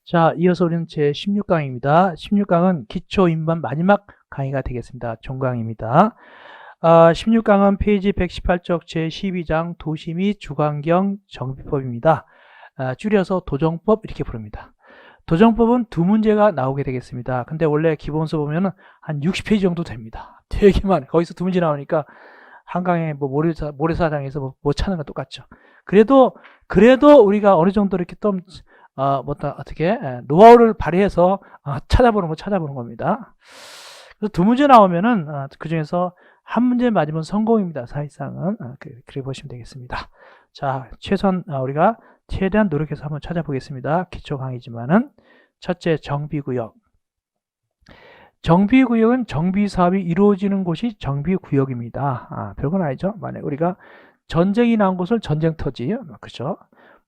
자, 이어서 우리는 제 16강입니다. 16강은 기초 인반 마지막 강의가 되겠습니다. 종강입니다. 16강은 페이지 118쪽 제12장 도시 및 주관경 정비법입니다. 줄여서 도정법 이렇게 부릅니다. 도정법은 두 문제가 나오게 되겠습니다. 근데 원래 기본서 보면은 한 60페이지 정도 됩니다. 되게 많아요. 거기서 두 문제 나오니까 한강에 뭐 모래사장에서 뭐 찾는 건 똑같죠. 그래도 우리가 어느 정도 이렇게 좀 어떻게 노하우를 발휘해서 찾아보는 겁니다. 그래서 두 문제 나오면은 그 중에서 한 문제 맞으면 성공입니다. 사실상은 그렇게 보시면 되겠습니다. 자, 최선 우리가 최대한 노력해서 한번 찾아보겠습니다. 기초 강의지만은 첫째, 정비구역. 정비구역은 정비사업이 이루어지는 곳이 정비구역입니다. 별건 아니죠. 만약 우리가 전쟁이 난 곳을 전쟁터지, 그렇죠?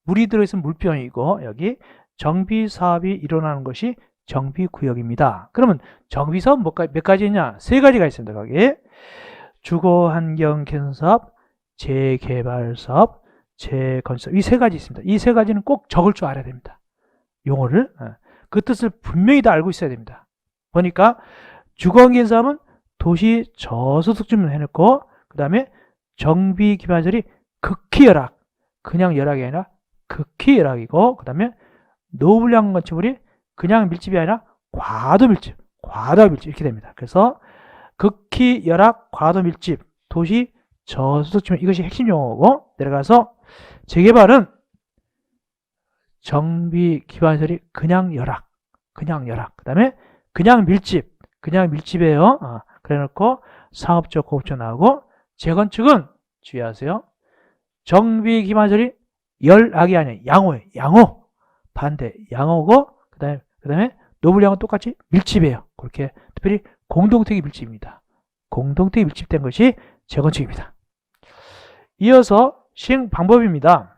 물이 들어있으면 물병이고, 여기 정비사업이 일어나는 것이 정비구역입니다. 그러면 정비사업 몇 가지 있냐? 세 가지가 있습니다. 거기 주거환경 개선사업, 재개발사업, 재건축사업, 이 세 가지 있습니다. 이 세 가지는 꼭 적을 줄 알아야 됩니다. 용어를. 그 뜻을 분명히 다 알고 있어야 됩니다. 보니까 주거환경 사업은 도시 저소득주민 해놓고, 그 다음에 정비 기반시설이 극히 열악, 그냥 열악이 아니라 극히 열악이고, 그 다음에 노블량 건축물이 그냥 밀집이 아니라 과도 밀집 이렇게 됩니다. 그래서 극히 열악, 과도 밀집, 도시 저소득주민, 이것이 핵심 용어고, 내려가서 재개발은 정비 기반시설이 그냥 열악, 그 다음에 그냥 밀집이에요. 그래 놓고 상업적, 고급적 나오고, 재건축은 주의하세요. 정비 기반시설이 열악이 아니에요. 양호. 반대, 양호고, 그 다음에 노블량은 똑같이 밀집이에요. 그렇게 특별히 공동택이 밀집입니다. 공동택이 밀집된 것이 재건축입니다. 이어서 시행 방법입니다.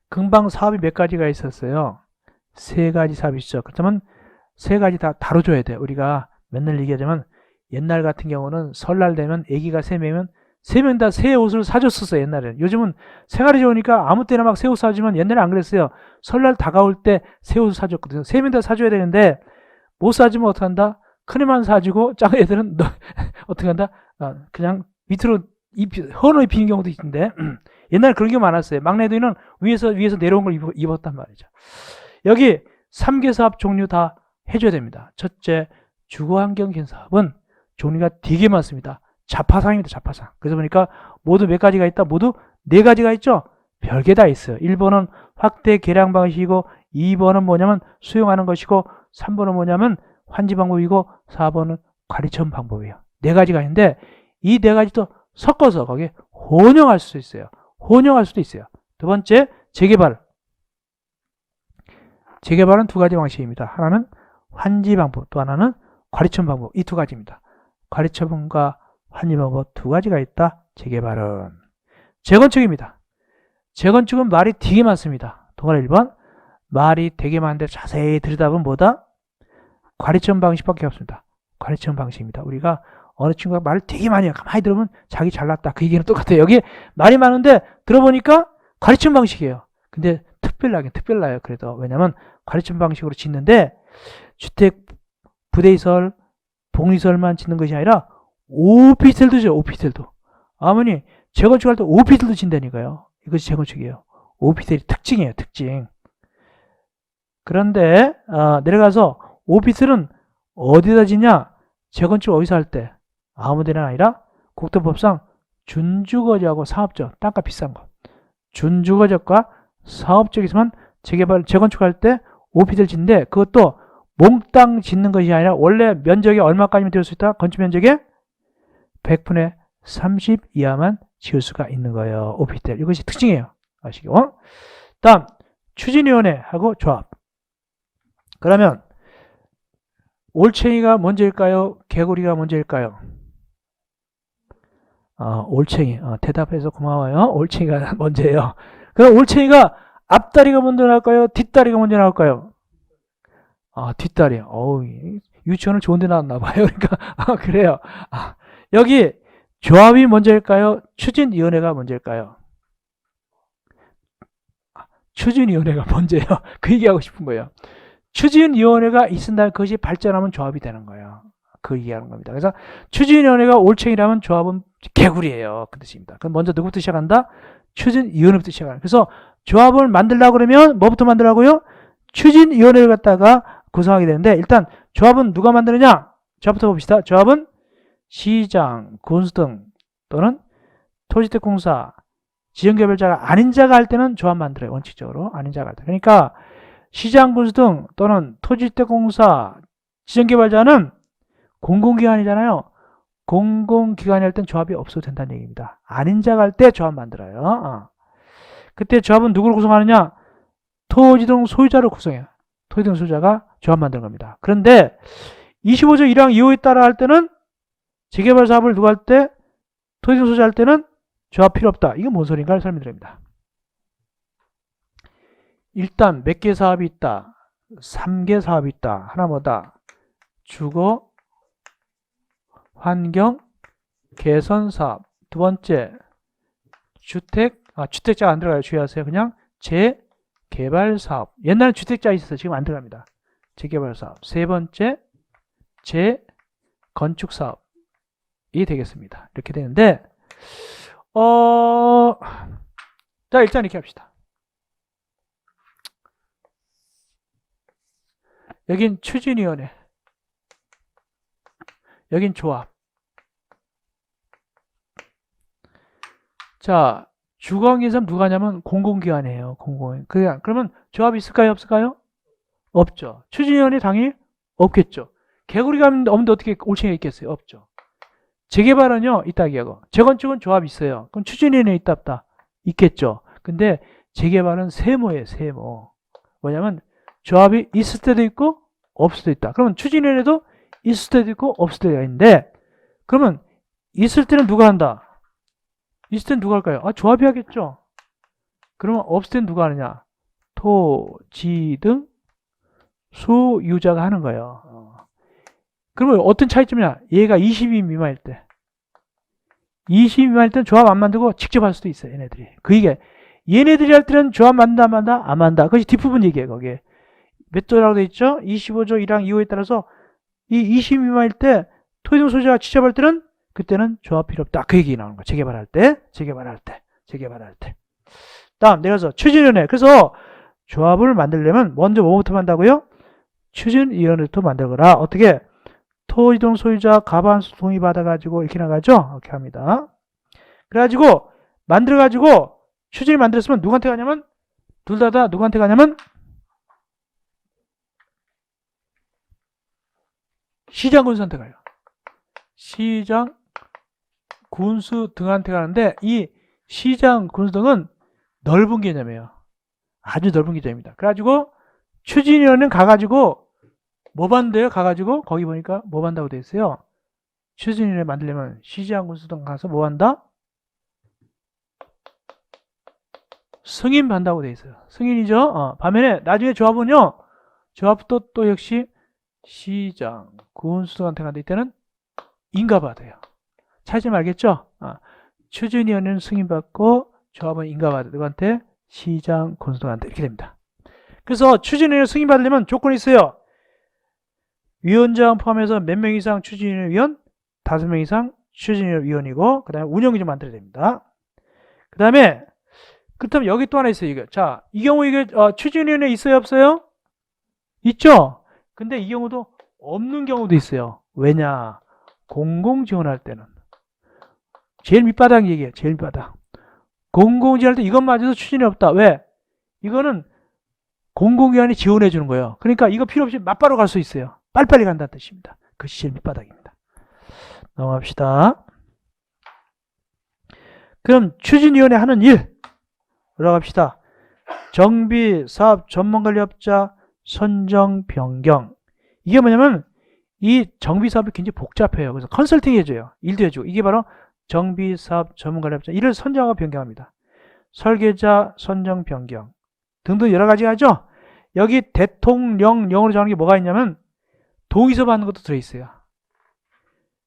금방 사업이 몇 가지가 있었어요. 세 가지 사업이 있죠. 그렇다면 세 가지 다 다뤄줘야 돼요. 우리가 맨날 얘기하자면 옛날 같은 경우는 설날 되면 아기가 3명이면 3명 다 새 옷을 사줬었어요. 옛날에는. 요즘은 생활이 좋으니까 아무 때나 막 새 옷 사주지만 옛날에 안 그랬어요. 설날 다가올 때 새 옷을 사줬거든요. 3명 다 사줘야 되는데 못 사주면 어떡한다? 큰 애만 사주고 작은 애들은 어떻게 한다? 그냥 밑으로 헌옷 입히는 경우도 있는데 옛날에 그런 게 많았어요. 막내들은 위에서 내려온 걸 입었단 말이죠. 여기 3개 사업 종류 다 해줘야 됩니다. 첫째, 주거환경 개선 사업은 종류가 되게 많습니다. 자파상입니다. 자파상. 그래서 보니까 모두 몇 가지가 있다? 모두 4가지가 있죠? 별게 다 있어요. 1번은 확대 계량 방식이고, 2번은 뭐냐면 수용하는 것이고, 3번은 뭐냐면 환지 방법이고, 4번은 관리처분 방법이에요. 4가지가 있는데 이 4가지도 섞어서 거기에 혼용할 수도 있어요. 두 번째, 재개발은 2가지 방식입니다. 하나는 환지 방법, 또 하나는 관리처분 방법. 이 2가지입니다. 관리처분과 환지 방법 2가지가 있다. 재개발은. 재건축입니다. 재건축은 말이 되게 많습니다. 동아리 1번. 말이 되게 많은데 자세히 들여다보면 뭐다? 관리처분 방식밖에 없습니다. 관리처분 방식입니다. 우리가 어느 친구가 말을 되게 많이 해요. 가만히 들으면 자기 잘났다. 그 얘기는 똑같아요. 여기 말이 많은데 들어보니까 관리처분 방식이에요. 근데 특별나요. 그래도. 왜냐면 관리처분 방식으로 짓는데 주택, 부대시설, 복리시설만 짓는 것이 아니라 오피스텔도 죠. 오피스텔도. 어머니, 재건축할 때 오피스텔도 짓다니까요. 이것이 재건축이에요. 오피스텔이 특징이에요. 특징. 그런데 내려가서 오피스텔은 어디다 짓냐? 재건축 어디서 할 때? 아무 데나 아니라 국토법상 준주거지하고 사업적, 땅값 비싼 거. 준주거지과 사업적이지만 재건축할 때 오피스텔 짓는데 그것도 몽땅 짓는 것이 아니라 원래 면적이 얼마까지면 될 수 있다? 건축 면적의 100분의 30 이하만 지을 수가 있는 거예요. 오피스텔. 이것이 특징이에요. 아시고. 다음, 추진위원회하고 조합. 그러면 올챙이가 먼저일까요? 개구리가 먼저일까요? 올챙이. 대답해서 고마워요. 올챙이가 먼저예요. 그럼 올챙이가 앞다리가 먼저 나올까요? 뒷다리가 먼저 나올까요? 뒷다리요. 유치원을 좋은 데 나왔나 봐요. 그러니까, 그래요. 여기 조합이 먼저일까요? 추진위원회가 먼저일까요? 추진위원회가 먼저예요. 그 얘기하고 싶은 거예요. 추진위원회가 있은다면 그것이 발전하면 조합이 되는 거예요. 그 얘기하는 겁니다. 그래서 추진위원회가 올챙이라면 조합은 개구리예요. 그 뜻입니다. 그럼 먼저 누구부터 시작한다? 추진위원회부터 시작한다. 그래서 조합을 만들려고 그러면 뭐부터 만들라고요? 추진위원회를 갖다가 구성하게 되는데 일단 조합은 누가 만드느냐? 조합부터 봅시다. 조합은 시장, 군수 등 또는 토지특공사, 지정개발자가 아닌 자가 할 때는 조합 만들어요. 원칙적으로 아닌 자가 할 때. 그러니까 시장, 군수 등 또는 토지특공사, 지정개발자는 공공기관이잖아요. 공공기관이 할 땐 조합이 없어도 된다는 얘기입니다. 아닌 자가 할 때 조합 만들어요. 그때 조합은 누구를 구성하느냐? 토지 등 소유자를 구성해요. 토지 등 소유자가 조합 만드는 겁니다. 그런데 25조 1항 2호에 따라 할 때는 재개발 사업을 누가 할 때? 토지 등 소유자 할 때는 조합 필요 없다. 이건 뭔 소리인가를 설명드립니다. 일단 몇 개 사업이 있다? 3개 사업이 있다. 하나 뭐다? 주거, 환경, 개선 사업. 두 번째, 주택자가 안 들어가요. 주의하세요. 그냥 재개발 사업. 옛날에 주택자 있었어요. 지금 안 들어갑니다. 재개발 사업. 세 번째, 재건축 사업이 되겠습니다. 이렇게 되는데, 자, 일단 이렇게 합시다. 여긴 추진위원회. 여긴 조합. 자, 주거기관 누가 하냐면 공공기관이에요. 공공기관. 그러면 조합이 있을까요? 없을까요? 없죠. 추진위원회 당연히 없겠죠. 개구리가 없는데 어떻게 올챙이가 있겠어요? 없죠. 재개발은요, 있다 기하고. 재건축은 조합이 있어요. 그럼 추진위원회 있다 없다? 있겠죠. 근데 재개발은 세모예요. 세모. 뭐냐면 조합이 있을 때도 있고 없을 때도 있다. 그러면 추진위원회도 있을 때도 있고 없을 때가 있는데 그러면 있을 때는 누가 한다? 있을 때는 누가 할까요? 조합이 하겠죠. 그러면 없을 때는 누가 하느냐? 토지 등 소유자가 하는 거예요. 그러면 어떤 차이점이냐? 얘가 20인 미만일 때. 20인 미만일 때는 조합 안 만들고 직접 할 수도 있어요. 얘네들이. 얘네들이 할 때는 조합 만든다, 안 만든다? 안 만든다. 그것이 뒷부분 얘기예요. 거기에. 몇 조라고 돼 있죠? 25조 1항 2호에 따라서 이 20인 미만일 때 토지등 소유자가 직접 할 때는 그때는 조합 필요 없다. 그 얘기 나오는 거예요. 재개발할 때. 다음 내려서 추진위원회. 그래서 조합을 만들려면 먼저 뭐부터 만든다고요? 추진위원회부터 만들거라. 어떻게? 토지등 소유자 과반수 동의 받아가지고 이렇게 나가죠? 이렇게 합니다. 그래가지고 만들어가지고 추진을 만들었으면 누구한테 가냐면 둘 다 누구한테 가냐면 시장 군수한테 가요. 시장 군수 등한테 가는데 이 시장 군수 등은 넓은 개념이에요. 아주 넓은 개념입니다. 그래가지고 추진위원회는 가가지고 뭐 반대요? 가가지고 거기 보니까 뭐 반다고 돼 있어요. 추진위원회 만들려면 시장 군수 등 가서 뭐 한다? 승인 받는다고 돼 있어요. 승인이죠. 반면에 나중에 조합은요. 조합도 또 역시 시장 군수 등한테 간다. 이때는 인가받아요. 차이점 알겠죠? 추진위원회는 승인받고 조합은 인가받아요. 누구한테? 시장 군수 등한테 이렇게 됩니다. 그래서 추진위원회 승인받으려면 조건이 있어요. 위원장 포함해서 몇 명 이상 추진위원회 위원? 5명 이상 추진위원회 위원이고 그 다음에 운영위 좀 만들어야 됩니다. 그 다음에 그렇다면 여기 또 하나 있어요. 이거. 자, 이 경우 이게 추진위원회 있어요? 없어요? 있죠? 근데 이 경우도 없는 경우도 있어요. 왜냐? 공공지원할 때는 제일 밑바닥 얘기예요. 제일 밑바닥. 공공지원할 때 이것마저도 추진이 없다. 왜? 이거는 공공기관이 지원해 주는 거예요. 그러니까 이거 필요 없이 맞바로 갈 수 있어요. 빨리빨리 간다는 뜻입니다. 그것이 제일 밑바닥입니다. 넘어갑시다. 그럼 추진위원회 하는 일 올라갑시다. 정비, 사업, 전문관리업자, 선정, 변경. 이게 뭐냐면 이 정비 사업이 굉장히 복잡해요. 그래서 컨설팅 해줘요. 일도 해주고. 이게 바로 정비, 사업, 전문관리업자. 이를 선정하고 변경합니다. 설계자, 선정, 변경 등등 여러 가지 하죠. 여기 대통령령으로 정하는 게 뭐가 있냐면 동의서 받는 것도 들어있어요.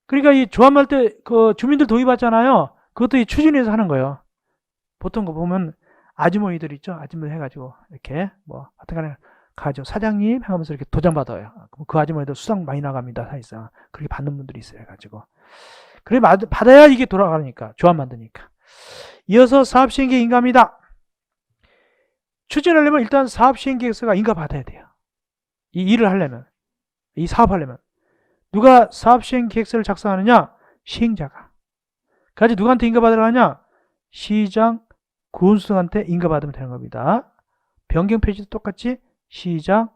그러니까 이 조합할 때 그 주민들 동의 받잖아요. 그것도 이 추진위에서 하는 거예요. 보통 거 보면 아주머니들 있죠? 아주머니 해가지고 이렇게 뭐 하여튼간에 가죠. 사장님 하면서 이렇게 도장 받아요. 그럼 그 아주머니들 수당 많이 나갑니다. 사실상 그렇게 받는 분들이 있어요. 해가지고 그래 받아야 이게 돌아가니까 조합 만드니까. 이어서 사업시행계획 인가입니다. 추진하려면 일단 사업시행계획서가 인가 받아야 돼요. 이 일을 하려면, 이 사업하려면 누가 사업시행계획서를 작성하느냐? 시행자가. 그래서 누구한테 인가 받으러 가냐? 시장, 군수한테 인가 받으면 되는 겁니다. 변경 페이지도 똑같이 시장,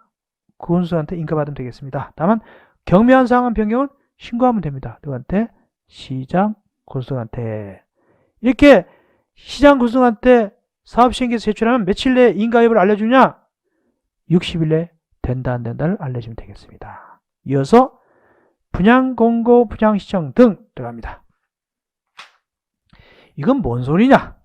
군수한테 인가 받으면 되겠습니다. 다만 경미한 사항은 변경은 신고하면 됩니다. 누구한테? 시장, 군수한테. 이렇게 시장, 군수한테 사업시행계획서 제출하면 며칠 내에 인가여부를 알려주냐? 60일 내에 된다 안 된다를 알려주면 되겠습니다. 이어서 분양공고, 분양시청 등 들어갑니다. 이건 뭔 소리냐?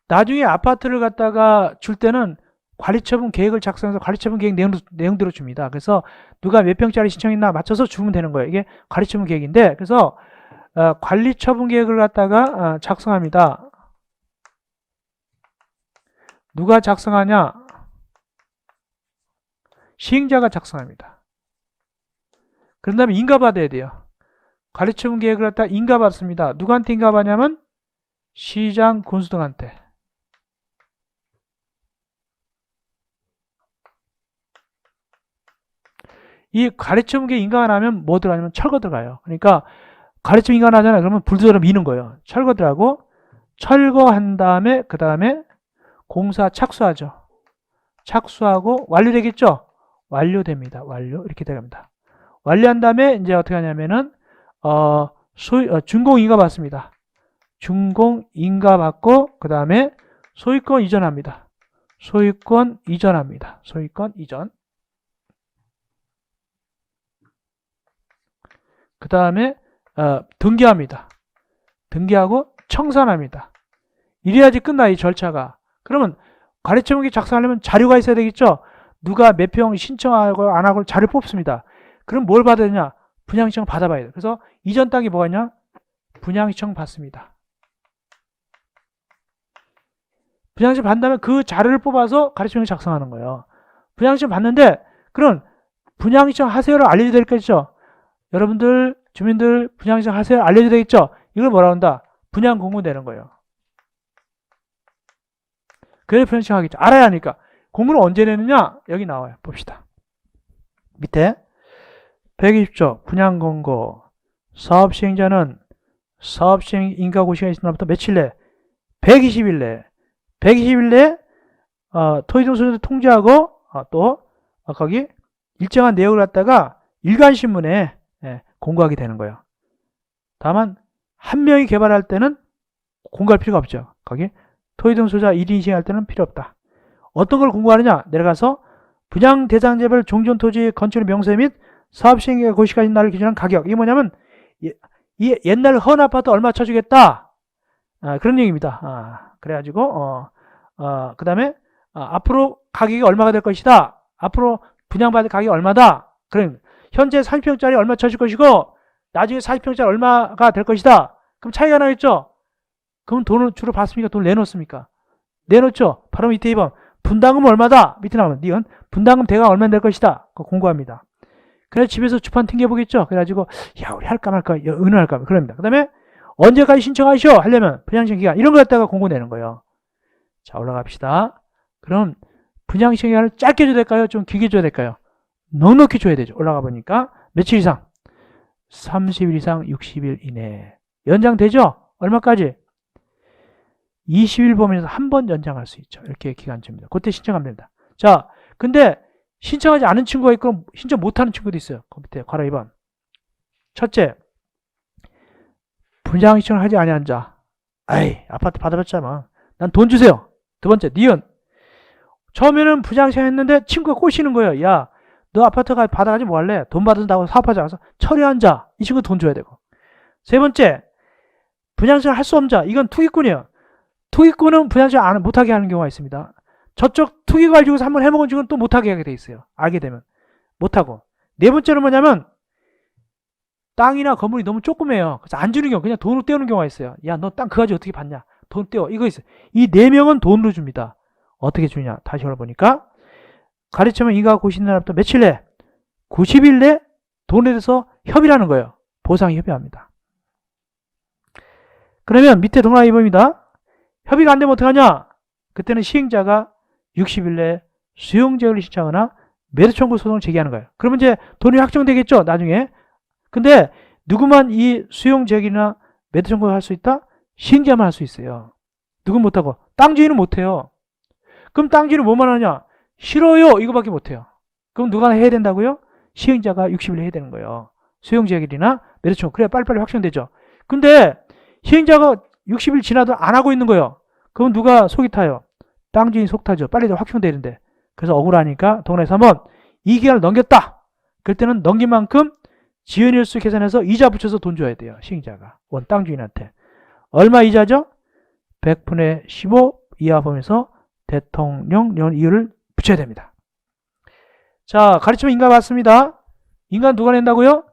나중에 아파트를 갖다가 줄 때는 관리처분 계획을 작성해서 관리처분 계획 내용대로 줍니다. 그래서 누가 몇 평짜리 신청했나 맞춰서 주면 되는 거예요. 이게 관리처분 계획인데, 그래서 관리처분 계획을 갖다가 작성합니다. 누가 작성하냐? 시행자가 작성합니다. 그런 다음에 인가받아야 돼요. 관리처분 계획을 갖다가 인가받습니다. 누구한테 인가받냐면 시장, 군수 등한테. 이 관리처분 계획 인가가 나면 뭐 들어가냐면 철거 들어가요. 그러니까 관리처분 인가가 나잖아요. 그러면 불도저로 미는 거예요. 철거 들어가고, 철거한 다음에 그 다음에 공사 착수하죠. 착수하고 완료되겠죠? 완료됩니다. 완료. 이렇게 돼갑니다. 완료한 다음에 이제 어떻게 하냐면은 준공 인가 받습니다. 준공 인가 받고 그 다음에 소유권 이전합니다. 소유권 이전합니다. 소유권 이전. 그 다음에 등기합니다. 등기하고 청산합니다. 이래야지 끝나, 이 절차가. 그러면 관리처분계 작성하려면 자료가 있어야 되겠죠? 누가 몇 평 신청하고 안 하고 자료 뽑습니다. 그럼 뭘 받아야 되냐? 분양신청 받아봐야 돼요. 그래서 이전 땅이 뭐가 있냐? 분양신청 받습니다. 분양신청 받는 다음에 그 자료를 뽑아서 관리처분계 작성하는 거예요. 분양신청 받는데, 그럼 분양신청 하세요를 알려줘야 되겠죠? 여러분들, 주민들 분양신청 하세요 알려줘야 되겠죠? 이걸 뭐라고 한다? 분양공고 내는 거예요. 그래 분양신청 하겠죠. 알아야 하니까. 공고를 언제 내느냐? 여기 나와요. 봅시다. 밑에 120조 분양공고. 사업시행자는 사업시행 인가고시가 있은 날부터 며칠 내? 120일 내. 120일 내에 토지등록소유자 통지하고 또 거기 일정한 내용을 갖다가 일간신문에 공고하게 되는 거예요. 다만 한 명이 개발할 때는 공고할 필요가 없죠. 거기 토지등록소유자 1인 시행할 때는 필요 없다. 어떤 걸 공고하느냐? 내려가서 분양 대상자별 종전토지 건축의 명세 및 사업시행의 고시까지 날을 기준한 가격. 이게 뭐냐면 이 옛날 헌 아파트 얼마 쳐주겠다. 그런 얘기입니다. 그래가지고 그 다음에 앞으로 가격이 얼마가 될 것이다. 앞으로 분양받을 가격이 얼마다. 그럼 현재 40평짜리 얼마 쳐줄 것이고 나중에 40평짜리 얼마가 될 것이다. 그럼 차이가 나겠죠? 그럼 돈을 주로 받습니까? 돈을 내놓습니까? 내놓죠. 바로 밑에 2번 분담금 얼마다. 밑에 나오면 니은 분담금 대가 얼마 될 것이다. 그거 공고합니다. 그래서 집에서 주판 튕겨보겠죠. 그래가지고 야 우리 할까 말까 의논할까 그럽니다. 그 다음에 언제까지 신청하시오 하려면 분양신청 기간 이런 거 갖다가 공고 내는 거예요. 자 올라갑시다. 그럼 분양신청 기간을 짧게 줘야 될까요? 좀 길게 줘야 될까요? 넉넉히 줘야 되죠. 올라가 보니까 며칠 이상? 30일 이상 60일 이내. 연장되죠? 얼마까지? 20일 범위에서 한 번 연장할 수 있죠. 이렇게 기간쯤입니다. 그때 신청하면 됩니다. 자, 근데 신청하지 않은 친구가 있고 신청 못하는 친구도 있어요. 그 밑에 괄호 2번. 첫째, 분양 신청을 하지 아니한 자. 아이, 아파트 받아봤잖아. 난 돈 주세요. 두 번째, 니은. 처음에는 분양 신청했는데 친구가 꼬시는 거예요. 야, 너 아파트 받아가지 뭐 할래? 돈 받은다고 사업하자. 그래서 처리한 자. 이 친구 돈 줘야 되고. 세 번째, 분양 신청을 할 수 없는 자. 이건 투기꾼이에요. 투기꾼은 분양 신청 못하게 하는 경우가 있습니다. 저쪽 투기 가지고서 한번 해먹은 친구는 또 못하게 하게 돼 있어요. 알게 되면. 못하고. 네 번째는 뭐냐면 땅이나 건물이 너무 조그매요. 그래서 안 주는 경우, 그냥 돈으로 떼우는 경우가 있어요. 야, 너 땅 그 가지고 어떻게 받냐? 돈 떼워. 이거 있어요. 이 4명은 돈으로 줍니다. 어떻게 주냐? 다시 올라보니까 가르치면 이가 고시는 날부터 며칠 내? 90일 내 돈에 대해서 협의라는 거예요. 보상 협의합니다. 그러면 밑에 동그라미 2번입니다. 협의가 안 되면 어떡하냐? 그때는 시행자가 60일 내에 수용제의를 신청하거나 매도 청구 소송을 제기하는 거예요. 그러면 이제 돈이 확정되겠죠, 나중에. 근데 누구만 이 수용제기나 매도 청구를 할 수 있다? 시행자만 할 수 있어요. 누군 못하고. 땅 주인은 못해요. 그럼 땅 주인은 뭐만 하냐? 싫어요, 이거밖에 못해요. 그럼 누가 해야 된다고요? 시행자가 60일 해야 되는 거예요. 수용제기나 매도 청구. 그래야 빨리빨리 확정되죠. 근데 시행자가 60일 지나도 안 하고 있는 거예요. 그럼 누가 속이 타요? 땅 주인이 속 타죠. 빨리 확정되는데. 그래서 억울하니까 동네에서 한번 이 기간을 넘겼다. 그럴 때는 넘긴 만큼 지연일수 계산해서 이자 붙여서 돈 줘야 돼요. 시행자가. 원 땅 주인한테. 얼마 이자죠? 100분의 15 이하 범위에서 대통령 이율을 붙여야 됩니다. 자, 가르치면 인가 받습니다. 인가 누가 낸다고요?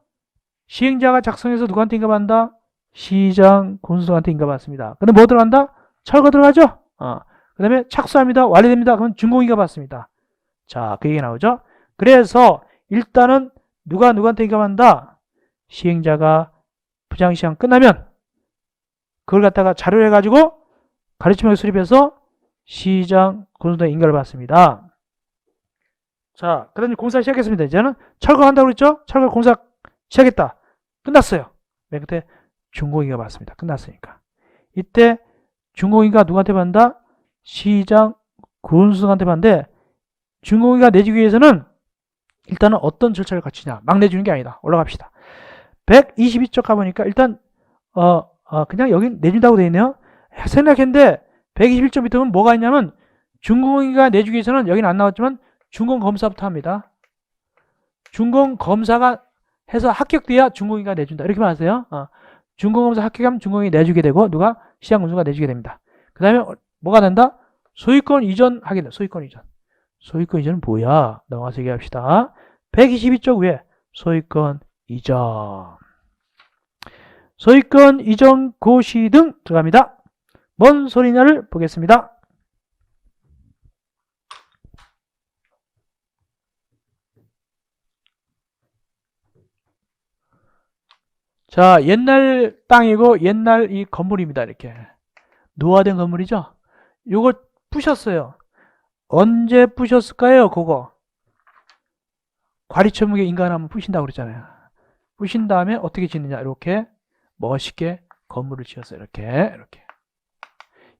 시행자가 작성해서 누구한테 인가 받는다? 시장, 군수한테 인가 받습니다. 근데 뭐 들어간다? 철거 들어가죠? 그 다음에 착수합니다. 완료됩니다. 그러면 준공인가 받습니다. 자, 그 얘기 나오죠? 그래서 일단은 누구한테 인가 받는다? 시행자가 부장시장 끝나면 그걸 갖다가 자료를 해가지고 가르치면 수립해서 시장, 군수한테 인가를 받습니다. 자, 그 다음에 공사 시작했습니다. 이제는 철거한다고 그랬죠? 철거 공사 시작했다. 끝났어요. 맨 끝에 준공인가 받습니다. 끝났으니까. 이때 준공인가 누구한테 받는다? 시장, 군수한테 받는데 준공인가 내주기 위해서는 일단은 어떤 절차를 갖추냐. 막 내주는 게 아니다. 올라갑시다. 122쪽 가보니까 일단 그냥 여기 내준다고 되어 있네요. 생각했는데 121쪽 밑에 보면 뭐가 있냐면 준공인가 내주기 위해서는 여기는 안 나왔지만 준공검사부터 합니다. 준공검사가 해서 합격돼야 준공인가 내준다. 이렇게만 하세요. 준공검사 합격하면 준공인이 내주게 되고 누가? 시장군수가 내주게 됩니다. 그 다음에 뭐가 된다? 소유권 이전 하게 된다. 소유권 이전. 소유권 이전은 뭐야? 넘어가서 얘기합시다. 122쪽 위에 소유권 이전. 소유권 이전 고시 등 들어갑니다. 뭔 소리냐를 보겠습니다. 자, 옛날 땅이고 옛날 이 건물입니다. 이렇게 노화된 건물이죠. 요거 부셨어요. 언제 부셨을까요? 그거 관리처분계 인가하면 부신다고 그랬잖아요. 부신 다음에 어떻게 짓느냐? 이렇게 멋있게 건물을 지었어요. 이렇게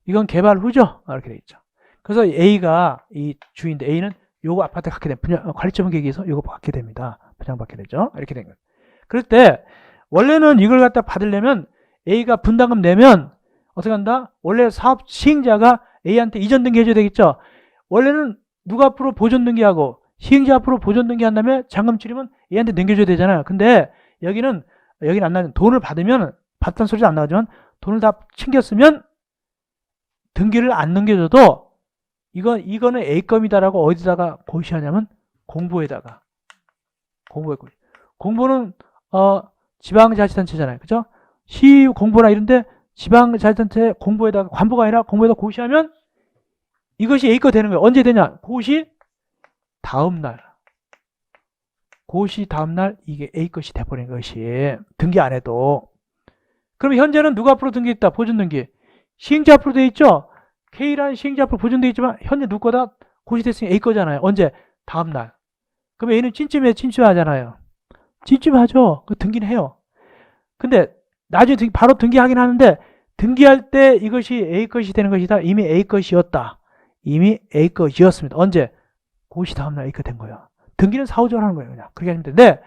이건 개발 후죠. 이렇게 돼 있죠. 그래서 A가 이 주인인데 A는 요거 아파트 갖게 되면 관리처분계획에서 요거 받게 됩니다. 분양받게 되죠. 이렇게 된 거예요. 그럴 때 원래는 이걸 갖다 받으려면 A가 분담금 내면 어떻게 한다? 원래 사업 시행자가 A한테 이전 등기해줘야 되겠죠. 원래는 누가 앞으로 보존 등기하고 시행자 앞으로 보존 등기한 다음에 잔금 치르면 A한테 넘겨줘야 되잖아요. 근데 여기는 안 나면 돈을 받으면 받던 소리도 안 나오지만 돈을 다 챙겼으면 등기를 안 넘겨줘도 이거는 A건이다라고 어디다가 고시하냐면 공보에다가 공보는 지방자치단체잖아요. 그죠? 시 공보나 이런데 지방자치단체 공보에다가 관보가 아니라 공보에다 고시하면 이것이 A거 되는 거예요. 언제 되냐? 고시 다음날 이게 A것이 돼버린 것이 등기 안 해도. 그럼 현재는 누가 앞으로 등기했다? 보존등기. 시행자 앞으로 돼 있죠? K라는 시행자 앞으로 보존돼 있지만 현재 누구 거다? 고시됐으니 A 거잖아요. 언제? 다음날. 그럼 A는 찜찜하잖아요. 찜찜하죠. 그 등기는 해요. 근데 나중에 바로 등기하긴 하는데 등기할 때 이것이 A 것이 되는 것이다. 이미 A 것이었다. 이미 A 것이었습니다. 언제? 고시 다음날 A 것 된 거예요. 등기는 사후적으로 하는 거예요. 그냥 그렇게 하면 되는데,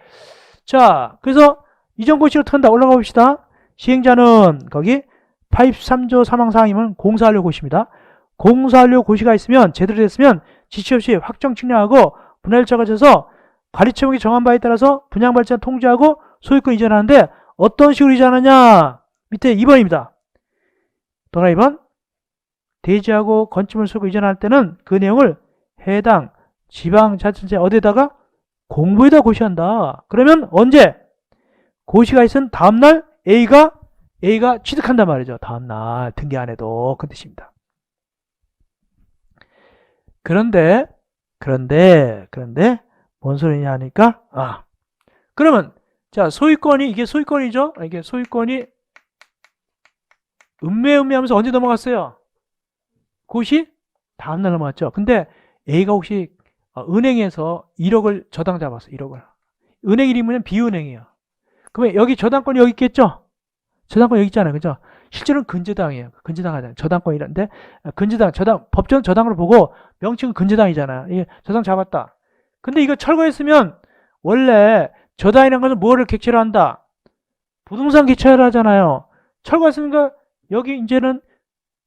자, 그래서 이전 고시를 어떻게 한다? 올라가 봅시다. 시행자는 거기 83조 사망사항이면 공사완료 고시입니다. 공사완료 고시가 있으면 제대로 됐으면 지체 없이 확정 측량하고 분할일자가 져서 관리처분이 정한 바에 따라서 분양발전 통지하고 소유권 이전하는데 어떤 식으로 이전하냐? 밑에 2번입니다. 또나 2번. 대지하고 건축물 소유권 이전할 때는 그 내용을 해당 지방자치단체 어디에다가 공보에다 고시한다. 그러면 언제? 고시가 있은 다음날 A가 취득한단 말이죠. 다음날 등기 안 해도 그 뜻입니다. 그런데 뭔 소리냐 하니까 그러면 자 소유권이 이게 소유권이죠. 이게 소유권이 음매하면서 언제 넘어갔어요? 고시 다음날 넘어갔죠. 근데 A가 혹시 은행에서 1억을 저당 잡았어. 1억을. 은행 이름은 비은행이에요. 그러면 여기 저당권이 여기 있겠죠? 저당권 여기 있잖아요. 그죠? 실제로는 근저당이에요. 근저당하잖아요. 저당권이란데 근저당, 법정 저당으로 보고 명칭은 근저당이잖아요. 이게 저당 잡았다. 근데 이거 철거했으면 원래 저당이라는 것은 뭐를 객체로 한다? 부동산 객체로 하잖아요. 철거했으니까 여기 이제는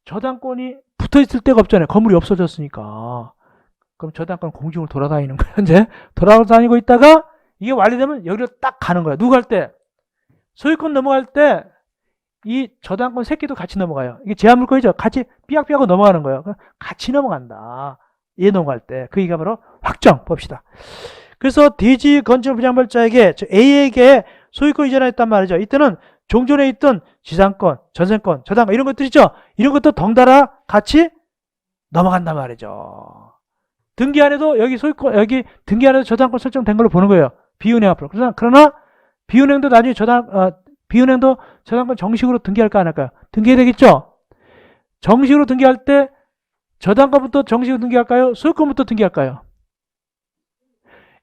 저당권이 붙어있을 데가 없잖아요. 건물이 없어졌으니까. 그럼 저당권 공중을 돌아다니는 거예요. 현재 돌아다니고 있다가 이게 완료되면 여기로 딱 가는 거야. 누구 할 때? 소유권 넘어갈 때 이 저당권 새끼도 같이 넘어가요. 이게 제한물권이죠. 같이 삐약삐약하고 넘어가는 거예요. 같이 넘어간다. 얘 넘어갈 때. 그 얘기가 바로 확정 봅시다. 그래서 대지 건축 부양발자에게 A에게 소유권 이전했단 말이죠. 이때는 종전에 있던 지상권, 전세권, 저당권 이런 것들 있죠. 이런 것도 덩달아 같이 넘어간단 말이죠. 등기 안에도 여기 소유권, 여기 등기 안에도 저당권 설정된 걸로 보는 거예요. 비은행 앞으로. 그러나 비은행도 나중에 비은행도 저당권 정식으로 등기할까 안 할까요? 등기해야 되겠죠? 정식으로 등기할 때 저당권부터 정식으로 등기할까요? 소유권부터 등기할까요?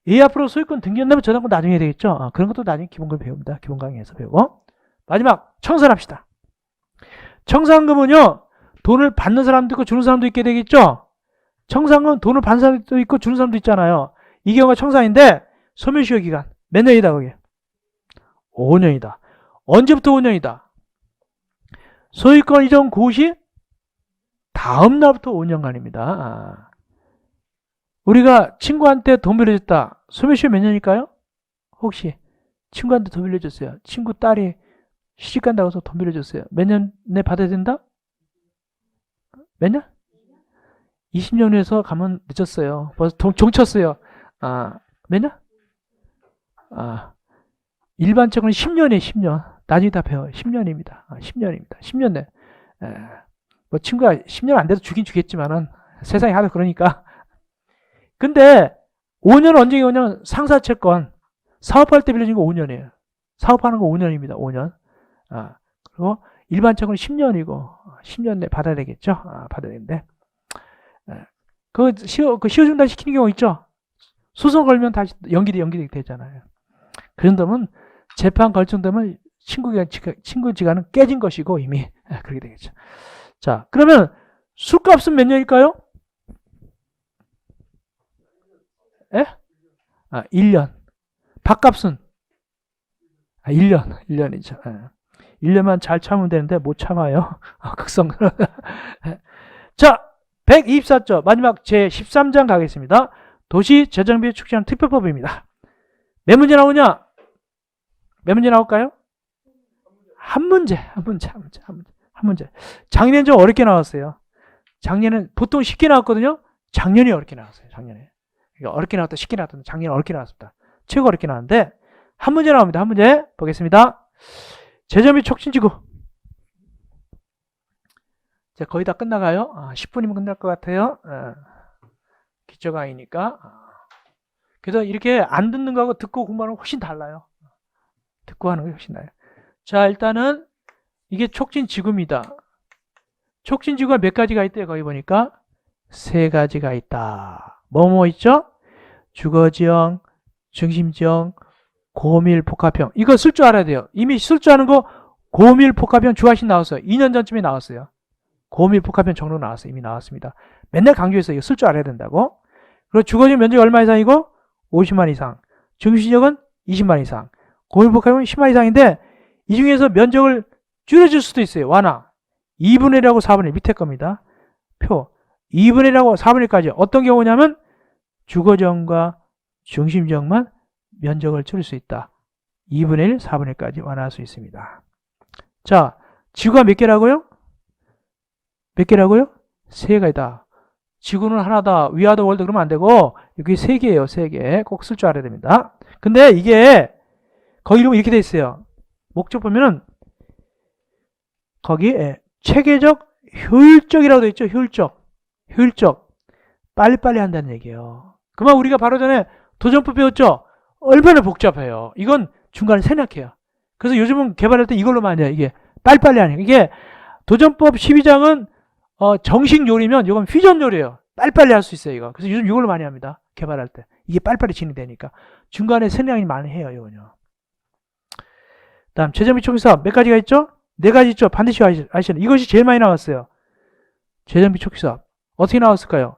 이 앞으로 소유권 등기한다면 저당권 나중에 해야 되겠죠? 그런 것도 나중에 기본권 배웁니다. 기본 강의에서 배우고. 마지막 청산합시다. 청산금은요. 돈을 받는 사람도 있고 주는 사람도 있게 되겠죠? 청산금 돈을 받는 사람도 있고 주는 사람도 있잖아요. 이 경우가 청산인데 소멸시효 기간 몇 년이다 그게? 5년이다. 언제부터 5년이다? 소유권 이전 고시 다음 날부터 5년간입니다. 우리가 친구한테 돈 빌려줬다. 소멸시효 몇 년일까요? 혹시 친구한테 돈 빌려줬어요. 친구 딸이 시집간다고 해서 돈 빌려줬어요. 몇 년에 받아야 된다? 몇 년? 20년 후에서 가면 늦었어요. 벌써 종쳤어요. 몇 년? 일반적으로는 10년이에요. 10년. 나중에 다 배워요. 10년입니다. 10년입니다. 10년 내. 뭐 친구가 10년 안 돼도 주긴 주겠지만은 세상이 하도 그러니까. 근데 5년은 언제 오냐면 상사채권 사업할 때 빌려준 거 5년이에요. 사업하는 거 5년입니다. 5년. 그리고 일반적으로는 10년이고 10년 내 받아야 되겠죠. 받아야 되는데 씌워준다 시키는 경우 있죠. 소송 걸면 다시 연기되게 되잖아요. 그 정도면 재판 결정되면 친구 지간은 깨진 것이고 이미 그렇게 되겠죠. 자, 그러면 술값은 몇 년일까요? 예? 1년. 밥값은 1년이죠. 1년만 잘 참으면 되는데 못 참아요. 극성. 자, 124조 마지막 제13장 가겠습니다. 도시재정비 축소하는 특별법입니다. 몇 문제 나오냐? 몇 문제 나올까요? 한 문제. 작년 좀 어렵게 나왔어요. 작년은 보통 쉽게 나왔거든요. 작년이 어렵게 나왔어요. 작년에. 어렵게 나왔다, 쉽게 나왔다. 작년에 어렵게 나왔습니다. 최고 어렵게 나왔는데 한 문제 나옵니다. 한 문제 보겠습니다. 재정비 촉진지구. 자, 거의 다 끝나가요. 10분이면 끝날 것 같아요. 기초 강의니까. 그래서 이렇게 안 듣는 거하고 듣고 공부하는 거 훨씬 달라요. 듣고 하는 게 훨씬 나아요. 자, 일단은 이게 촉진지구입니다. 촉진지구가 몇 가지가 있대요. 거기 보니까 3가지가 있다. 뭐뭐 있죠? 주거지형, 중심지형, 고밀복합형. 이거 쓸 줄 알아야 돼요. 이미 쓸 줄 아는 거 고밀복합형 주화식 나왔어요. 2년 전쯤에 나왔어요. 고밀복합형 정로 나왔어요. 이미 나왔습니다. 맨날 강조해서 이거 쓸 줄 알아야 된다고. 그리고 주거지형 면적이 얼마 이상이고 50만 이상. 중심지역은 20만 이상. 고밀복합형은 10만 이상인데 이 중에서 면적을 줄여줄 수도 있어요. 완화. 2분의 1하고 4분의 1 밑에 겁니다. 표. 2분의 1하고 4분의 1까지 어떤 경우냐면 주거지형과 중심지역만 면적을 줄일 수 있다. 2분의 1, 4분의 1까지 완화할 수 있습니다. 자, 지구가 몇 개라고요? 몇 개라고요? 3개다. 지구는 하나다. 위아더 월드 그러면 안 되고 여기 3개예요. 3개. 꼭 쓸 줄 알아야 됩니다. 근데 이게 거기 이름이 이렇게 돼 있어요. 목적 보면은 거기에 체계적, 효율적이라고 돼 있죠. 효율적. 빨리빨리 한다는 얘기예요. 그만 우리가 바로 전에 도전법 배웠죠? 얼마나 복잡해요. 이건 중간에 생략해요. 그래서 요즘은 개발할 때 이걸로 많이 해요. 이게 빨리빨리 하는 거. 이게 도전법 12장은 정식 요리면 이건 퓨전 요리예요. 빨리빨리 할 수 있어요. 이거. 그래서 요즘 이걸로 많이 합니다. 개발할 때. 이게 빨리빨리 진행되니까. 중간에 생략이 많이 해요. 이거는요. 다음 재정 비총 사업 몇 가지가 있죠? 4가지 있죠. 반드시 아시는. 이것이 제일 많이 나왔어요. 재정 비총 사업. 어떻게 나왔을까요?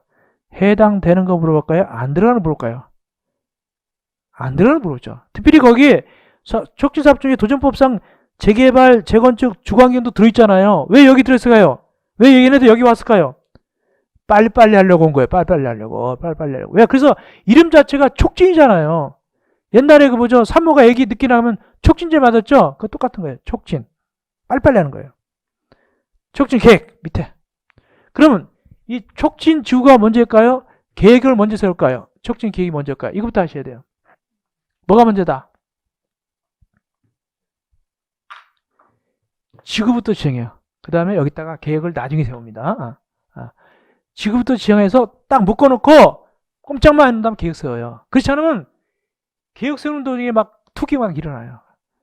해당되는 거 물어볼까요? 안 들어가는 거 물어볼까요? 안 들어가는 거 물어보죠. 특별히 거기 촉진사업 중에 도전법상 재개발, 재건축, 주거환경도 들어있잖아요. 왜 여기 들어있을까요? 왜 얘네들 여기 왔을까요? 빨리빨리 하려고 온 거예요. 빨리빨리 하려고. 왜? 그래서 이름 자체가 촉진이잖아요. 옛날에 그 뭐죠? 산모가 애기 늦게 나오면 촉진제 맞았죠? 그거 똑같은 거예요. 촉진. 빨리빨리 하는 거예요. 촉진 계획 밑에. 그러면 이 촉진 지구가 먼저일까요? 계획을 먼저 세울까요? 촉진 계획이 먼저일까요? 이것부터 하셔야 돼요. 뭐가 먼저다? 지구부터 지정해요. 그 다음에 여기다가 계획을 나중에 세웁니다. 지구부터 지정해서 딱 묶어놓고 꼼짝만 안 한다면 계획 세워요. 그렇지 않으면 계획 세우는 도중에 막 투기 막 일어나요.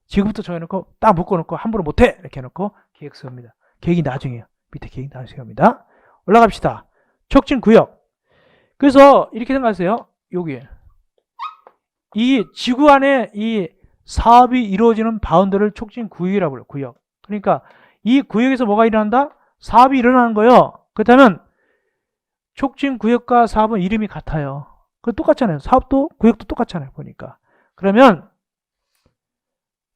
지구부터 정해놓고 딱 묶어놓고 함부로 못해 이렇게 해놓고 계획 세웁니다. 계획이 나중에요. 밑에 계획 나중에 세웁니다. 올라갑시다. 촉진 구역. 그래서 이렇게 생각하세요. 여기 이 지구 안에 이 사업이 이루어지는 바운더를 촉진 구역이라고 불러요. 구역. 그러니까 이 구역에서 뭐가 일어난다? 사업이 일어나는 거예요. 그렇다면 촉진 구역과 사업은 이름이 같아요. 그 똑같잖아요. 사업도 구역도 똑같잖아요. 보니까. 그러면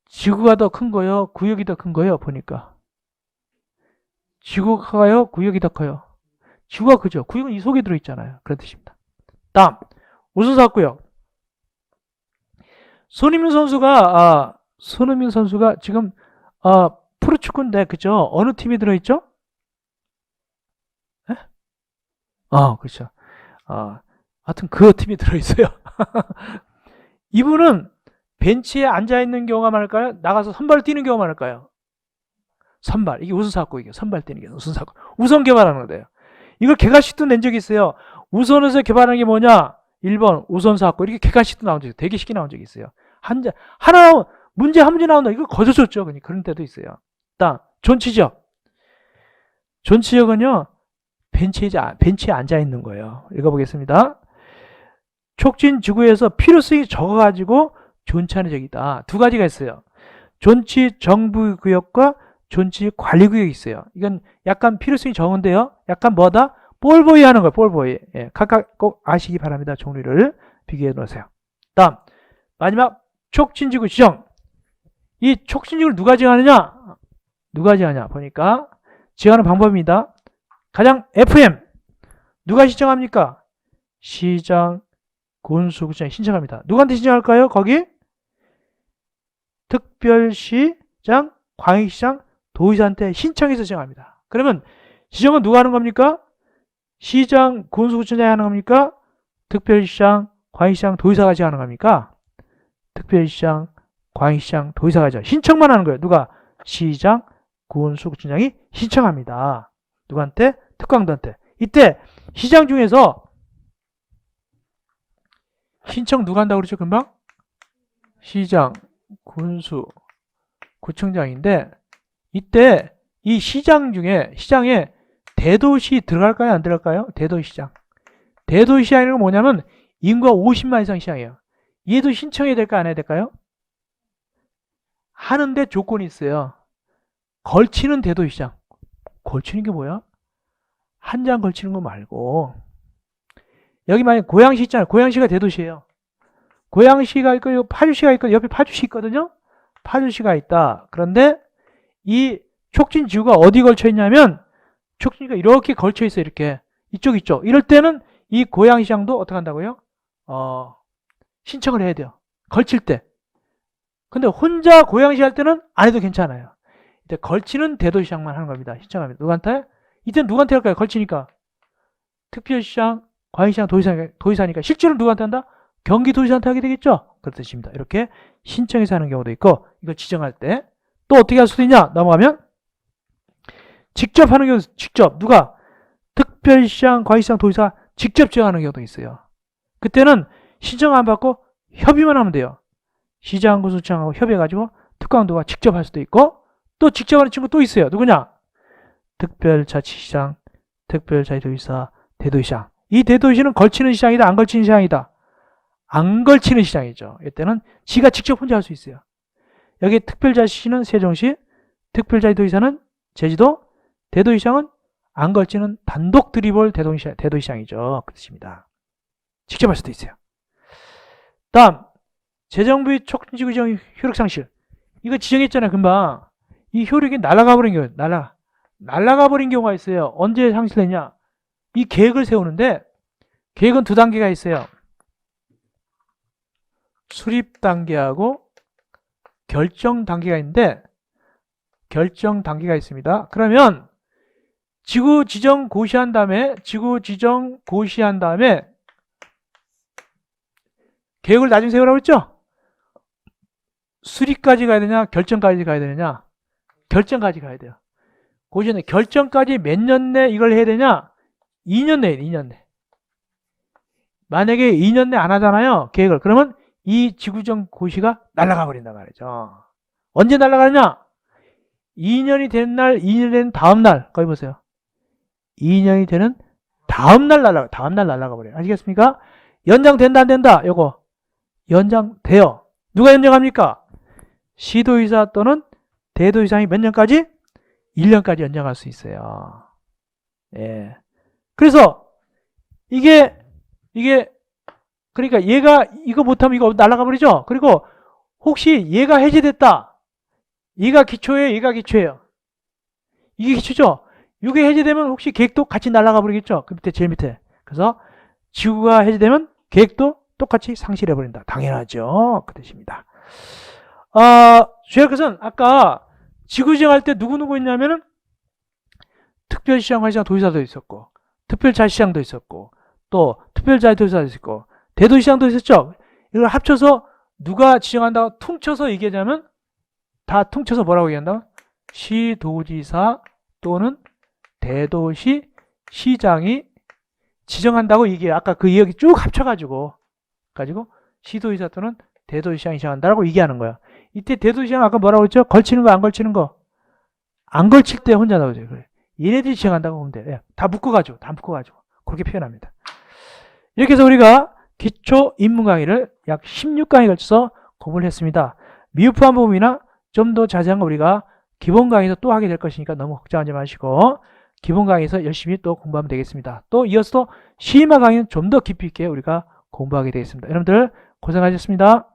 지구가 더 큰 거요? 구역이 더 큰 거요? 보니까. 지구가 커요? 구역이 더 커요? 지구가 크죠. 구역은 이 속에 들어있잖아요. 그런 뜻입니다. 다음 우선사업구역. 손흥민 선수가 지금 프로축구인데 그죠? 어느 팀이 들어있죠? 에? 그렇죠. 하여튼 그 팀이 들어있어요. 이분은 벤치에 앉아있는 경우가 많을까요? 나가서 선발을 뛰는 경우가 많을까요? 선발. 이게 우선사업구역이에요. 선발 뛰는 게 우선사업구. 우선 개발하는 거예요. 이걸 개괄식도 낸 적이 있어요. 우선에서 개발하는 게 뭐냐? 1번 우선사업구. 이렇게 개괄식도 나온 적이 있어요. 대개식이 나온 적이 있어요. 문제 한 문제 나온다. 이거 거저줬죠. 그런 때도 있어요. 다음 존치적. 존치적은요. 벤치에 앉아있는 거예요. 읽어보겠습니다. 촉진 지구에서 필요성이 적어가지고 존치하는 적이다. 두 가지가 있어요. 존치 정부구역과 존치 관리구역이 있어요. 이건 약간 필요성이 적은데요. 약간 뭐다? 볼보이 하는 거예요. 볼보이. 예, 각각 꼭 아시기 바랍니다. 종류를 비교해 놓으세요. 다음 마지막 촉진지구 지정. 이 촉진지구를 누가 지정하느냐? 보니까 지정하는 방법입니다. 가장 FM 누가 신청합니까? 시장, 군수구청에 신청합니다. 누구한테 신청할까요? 거기 특별시장, 광역시장, 도의사한테 신청해서 지정합니다. 그러면 지정은 누가 하는 겁니까? 시장, 군수구청장이 하는 겁니까? 특별시장, 광역시장, 도의사가 지정하는 겁니까? 특별시장, 광역시장, 도의사가 지정. 신청만 하는 거예요. 누가? 시장, 군수구청장이 신청합니다. 누구한테? 특광도한테. 이때 시장 중에서 신청 누가 한다고 그랬죠? 금방? 시장, 군수, 구청장인데 이때 이 시장 중에 시장에 대도시 들어갈까요? 안 들어갈까요? 대도시장. 대도시장이 뭐냐면 인구가 50만 이상 시장이에요. 얘도 신청해야 될까 안 해야 될까요? 하는데 조건이 있어요. 걸치는 대도시장. 걸치는 게 뭐야? 한 장 걸치는 거 말고 여기 만약 고양시 있잖아요. 고양시가 대도시예요. 고양시가 있고 파주시가 있고 옆에 파주시 있거든요. 파주시가 있다. 그런데 이 촉진지구가 어디 걸쳐 있냐면 촉진지구가 이렇게 걸쳐 있어요. 이렇게 이쪽. 이럴 때는 이 고양시장도 어떻게 한다고요? 신청을 해야 돼요. 걸칠 때. 근데 혼자 고양시 할 때는 안 해도 괜찮아요. 이때 걸치는 대도시장만 하는 겁니다. 신청합니다. 누구한테? 이때는 누구한테 할까요? 걸치니까. 특별시장, 광역시장, 도의사니까. 실제로 누구한테 한다? 경기도지사한테 하게 되겠죠? 그런 뜻입니다. 이렇게 신청해서 하는 경우도 있고, 이걸 지정할 때 또 어떻게 할 수도 있냐? 넘어가면 직접 하는 경우, 직접 누가 특별시장, 과시장, 도지사 직접 지정하는 경우도 있어요. 그때는 신청 안 받고 협의만 하면 돼요. 시장하고 소장하고 협의해가지고 특강도가 직접 할 수도 있고, 또 직접 하는 친구 또 있어요. 누구냐? 특별자치시장, 특별자치도지사, 대도시장. 이 대도시는 걸치는 시장이다, 안 걸치는 시장이다? 안 걸치는 시장이죠. 이때는 지가 직접 혼자 할 수 있어요. 여기 특별자치시는 세종시, 특별자치도지사는 제주도, 대도시장은 안 걸치는 단독 드리볼 대도시장이죠. 그 뜻입니다. 직접 할 수도 있어요. 다음, 재정부의 촉진지구 지정 효력 상실. 이거 지정했잖아요, 금방. 이 효력이 날아가 버린 경우, 날아가 버린 경우가 있어요. 언제 상실됐냐? 이 계획을 세우는데, 계획은 두 단계가 있어요. 수립 단계하고 결정 단계가 있는데, 결정 단계가 있습니다. 그러면 지구 지정 고시한 다음에 계획을 나중에 세우라고 했죠? 수립까지 가야 되냐, 결정까지 가야 되느냐? 결정까지 가야 돼요. 고시는 결정까지 몇 년 내 이걸 해야 되냐? 2년 내에 2년 내. 만약에 2년 내 안 하잖아요, 계획을. 그러면 이 지구지정 고시가 날아가 버린단 말이죠. 언제 날아가느냐? 2년이 된 날, 2년이 된 다음 날. 거기 보세요. 2년이 되는 다음 날 날아가 버려요. 아시겠습니까? 연장된다, 안 된다? 요거. 연장돼요. 누가 연장합니까? 시도의사 또는 대도의사장이 몇 년까지? 1년까지 연장할 수 있어요. 예. 그래서, 그러니까 얘가 이거 못하면 이거 날아가 버리죠? 그리고 혹시 얘가 해제됐다. 얘가 기초예요. 이게 기초죠? 이게 해제되면 혹시 계획도 같이 날아가 버리겠죠? 그 밑에, 제일 밑에. 그래서 지구가 해제되면 계획도 똑같이 상실해 버린다. 당연하죠. 그 뜻입니다. 주의할 것은 아까 지구 지정할 때 누구 있냐면은 특별시장, 과시장, 도지사도 있었고, 특별자치시장도 있었고, 또 특별자치도지사도 있었고, 대도시장도 있었죠. 이걸 합쳐서 누가 지정한다고 퉁쳐서 얘기하자면 다 퉁쳐서 뭐라고 얘기한다? 시도지사 또는 대도시 시장이 지정한다고 얘기해요. 아까 그 이야기 쭉 합쳐가지고 시도지사 또는 대도시장이 지정한다고 얘기하는 거야. 이때 대도시장 아까 뭐라고 했죠? 걸치는 거 안 걸치는 거? 안 걸칠 때 혼자 나오죠. 그래. 얘네들이 지정한다고 보면 돼. 다 묶어가지고 그렇게 표현합니다. 이렇게 해서 우리가 기초 인문 강의를 약 16강에 걸쳐서 공부를 했습니다. 미흡한 부분이나 좀 더 자세한 거 우리가 기본 강의에서 또 하게 될 것이니까 너무 걱정하지 마시고 기본 강의에서 열심히 또 공부하면 되겠습니다. 또 이어서 시마 강의는 좀 더 깊이 있게 우리가 공부하게 되겠습니다. 여러분들 고생하셨습니다.